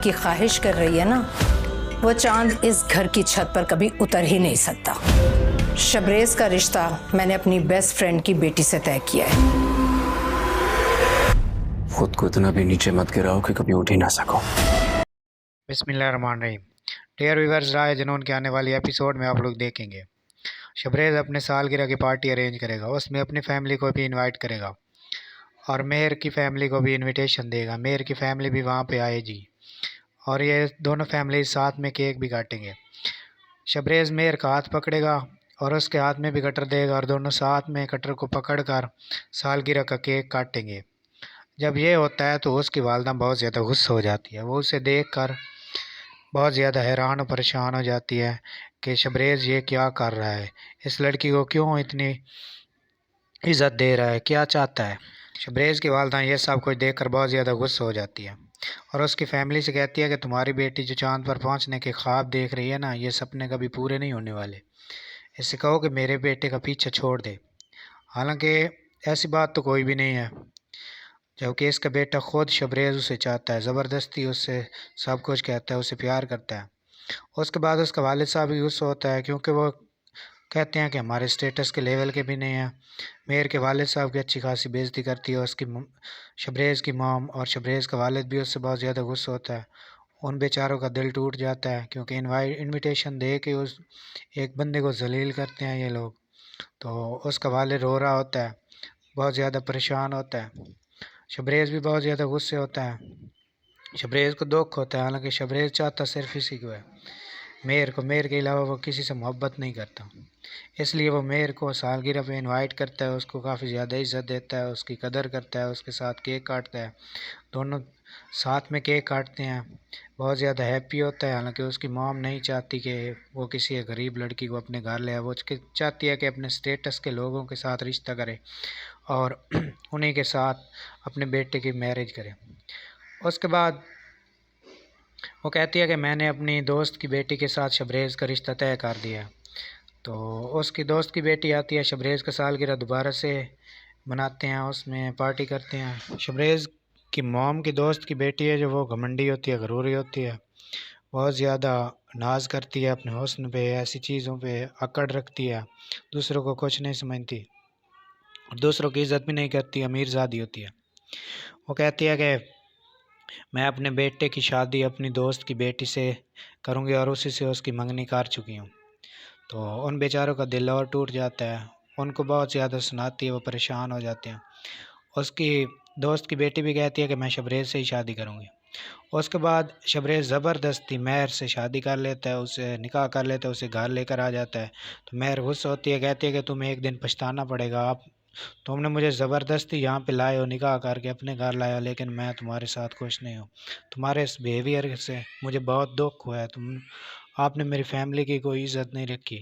کی خواہش کر رہی ہے نا، وہ چاند اس گھر کی چھت پر کبھی اتر ہی نہیں سکتا۔ شبریز کا رشتہ میں نے اپنی بیسٹ فرینڈ کی بیٹی سے طے کیا ہے۔ خود کو اتنا بھی نیچے مت گراؤ کہ کبھی اٹھ ہی نہ سکو۔ بسم اللہ الرحمن الرحیم۔ ڈیئر ویورز، رائے جنون کے آنے والی ایپیسوڈ میں آپ لوگ دیکھیں گے شبریز اپنے سالگرہ کی پارٹی ارینج کرے گا، اس میں اپنی فیملی کو بھی انوائٹ کرے گا اور مہر کی فیملی کو بھی انویٹیشن دے گا۔ مہر کی فیملی بھی وہاں پہ آئے جی، اور یہ دونوں فیملی ساتھ میں کیک بھی کاٹیں گے۔ شبریز مہر کا ہاتھ پکڑے گا اور اس کے ہاتھ میں بھی کٹر دے گا، اور دونوں ساتھ میں کٹر کو پکڑ کر سالگرہ کا کیک کاٹیں گے۔ جب یہ ہوتا ہے تو اس کی والدہ بہت زیادہ غصہ ہو جاتی ہے، وہ اسے دیکھ کر بہت زیادہ حیران و پریشان ہو جاتی ہے کہ شبریز یہ کیا کر رہا ہے، اس لڑکی کو کیوں اتنی عزت دے رہا ہے، کیا چاہتا ہے۔ شبریز کی والدہ یہ سب کچھ دیکھ کر بہت زیادہ غصہ ہو جاتی ہے اور اس کی فیملی سے کہتی ہے کہ تمہاری بیٹی جو چاند پر پہنچنے کے خواب دیکھ رہی ہے نا، یہ سپنے کبھی پورے نہیں ہونے والے۔ اس سے کہو کہ میرے بیٹے کا پیچھا چھوڑ دے۔ حالانکہ ایسی بات تو کوئی بھی نہیں ہے، جبکہ اس کا بیٹا خود شبریز اسے چاہتا ہے، زبردستی اس سے سب کچھ کہتا ہے، اسے پیار کرتا ہے۔ اس کے بعد اس کا والد صاحب بھی غصہ ہوتا ہے، کیونکہ وہ کہتے ہیں کہ ہمارے سٹیٹس کے لیول کے بھی نہیں ہیں۔ مہر کے والد صاحب کی اچھی خاصی بےعزتی کرتی ہے اس کی شبریز کی موم، اور شبریز کا والد بھی اس سے بہت زیادہ غصہ ہوتا ہے۔ ان بیچاروں کا دل ٹوٹ جاتا ہے، کیونکہ انویٹیشن دے کے اس ایک بندے کو ذلیل کرتے ہیں یہ لوگ۔ تو اس کا والد رو رہا ہوتا ہے، بہت زیادہ پریشان ہوتا ہے۔ شبریز بھی بہت زیادہ غصے ہوتا ہے، شبریز کو دکھ ہوتا ہے، حالانکہ شبریز چاہتا صرف اسی کو ہے، مہر کے علاوہ وہ کسی سے محبت نہیں کرتا۔ اس لیے وہ مہر کو سالگرہ پہ انوائٹ کرتا ہے، اس کو کافی زیادہ عزت دیتا ہے، اس کی قدر کرتا ہے، اس کے ساتھ کیک کاٹتا ہے، دونوں ساتھ میں کیک کاٹتے ہیں، بہت زیادہ ہیپی ہوتا ہے۔ حالانکہ اس کی موم نہیں چاہتی کہ وہ کسی غریب لڑکی کو اپنے گھر لے آئے، وہ چاہتی ہے کہ اپنے سٹیٹس کے لوگوں کے ساتھ رشتہ کرے اور انہی کے ساتھ اپنے بیٹے کی میرج کرے۔ اس کے بعد وہ کہتی ہے کہ میں نے اپنی دوست کی بیٹی کے ساتھ شبریز کا رشتہ طے کر دیا۔ تو اس کی دوست کی بیٹی آتی ہے، شبریز کا سالگرہ دوبارہ سے مناتے ہیں، اس میں پارٹی کرتے ہیں۔ شبریز کی موم کی دوست کی بیٹی ہے جو وہ گھمنڈی ہوتی ہے، غروری ہوتی ہے، بہت زیادہ ناز کرتی ہے اپنے حسن پہ، ایسی چیزوں پہ اکڑ رکھتی ہے، دوسروں کو کچھ نہیں سمجھتی اور دوسروں کی عزت بھی نہیں کرتی، امیر زادی ہوتی ہے۔ وہ کہتی ہے کہ میں اپنے بیٹے کی شادی اپنی دوست کی بیٹی سے کروں گی اور اسی سے اس کی منگنی کر چکی ہوں۔ تو ان بیچاروں کا دل اور ٹوٹ جاتا ہے، ان کو بہت زیادہ سناتی ہے، وہ پریشان ہو جاتے ہیں۔ اس کی دوست کی بیٹی بھی کہتی ہے کہ میں شبریز سے ہی شادی کروں گی۔ اس کے بعد شبریز زبردستی مہر سے شادی کر لیتا ہے، اسے نکاح کر لیتا ہے، اسے گھر لے کر آ جاتا ہے۔ تو مہر غصہ ہوتی ہے، کہتی ہے کہ تمہیں ایک دن پچھتانا پڑے گا، تم نے مجھے زبردستی یہاں پہ لائے ہو، نکاح کر کے اپنے گھر لایا، لیکن میں تمہارے ساتھ خوش نہیں ہوں، تمہارے اس بیہیویئر سے مجھے بہت دکھ ہوا ہے، آپ نے میری فیملی کی کوئی عزت نہیں رکھی۔